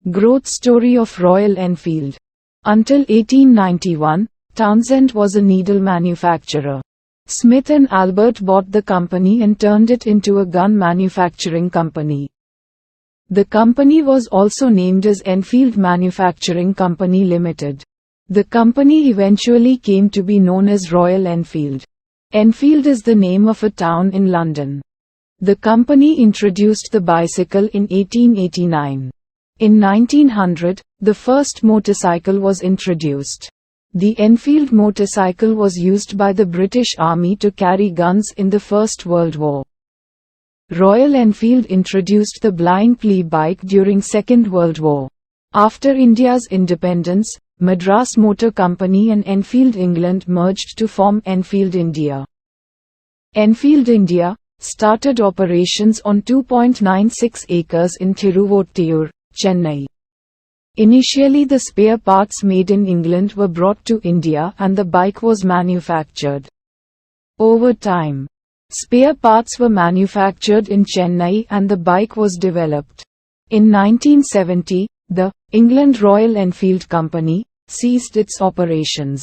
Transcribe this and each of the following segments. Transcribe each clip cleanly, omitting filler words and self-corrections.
Growth story of Royal Enfield. Until 1891, Townsend was a needle manufacturer. Smith and Albert bought the company and turned it into a gun manufacturing company. The company was also named as Enfield Manufacturing Company Limited. The company eventually came to be known as Royal Enfield. Enfield is the name of a town in London. The company introduced the bicycle in 1889. In 1900, the first motorcycle was introduced. The Enfield motorcycle was used by the British Army to carry guns in the First World War. Royal Enfield introduced the blind plea bike during Second World War. After India's independence, Madras Motor Company and Enfield England merged to form Enfield India. Enfield India started operations on 2.96 acres in Thiruvottiur, Chennai. Initially, the spare parts made in England were brought to India and the bike was manufactured. Over time, spare parts were manufactured in Chennai and the bike was developed. In 1970, the England Royal Enfield Company ceased its operations.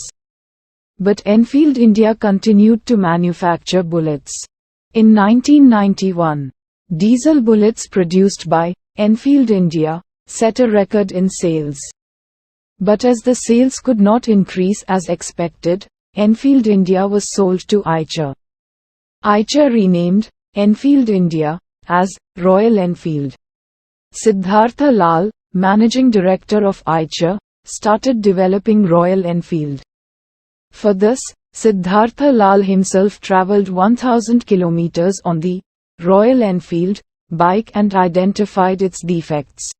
But Enfield India continued to manufacture bullets. In 1991, diesel bullets produced by Enfield India set a record in sales. But as the sales could not increase as expected, Enfield India was sold to Eicher. Eicher renamed Enfield India as Royal Enfield. Siddhartha Lal, managing director of Eicher, started developing Royal Enfield. For this, Siddhartha Lal himself travelled 1000 kilometers on the Royal Enfield bike and identified its defects.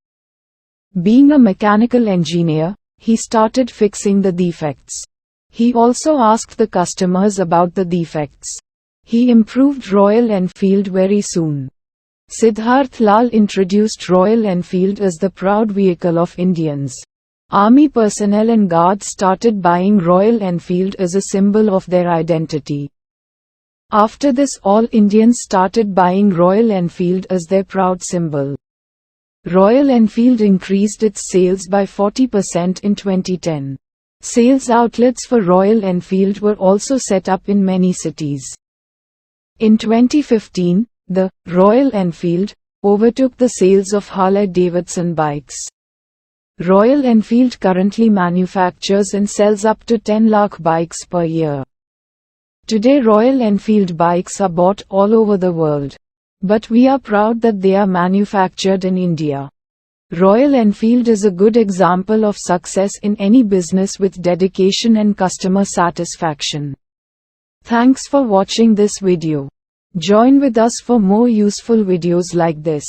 Being a mechanical engineer, he started fixing the defects. He also asked the customers about the defects. He improved Royal Enfield very soon. Siddharth Lal introduced Royal Enfield as the proud vehicle of Indians. Army personnel and guards started buying Royal Enfield as a symbol of their identity. After this, all Indians started buying Royal Enfield as their proud symbol. Royal Enfield increased its sales by 40% in 2010. Sales outlets for Royal Enfield were also set up in many cities. In 2015, the Royal Enfield overtook the sales of Harley-Davidson bikes. Royal Enfield currently manufactures and sells up to 10 lakh bikes per year. Today, Royal Enfield bikes are bought all over the world. But we are proud that they are manufactured in India. Royal Enfield is a good example of success in any business with dedication and customer satisfaction. Thanks for watching this video. Join with us for more useful videos like this.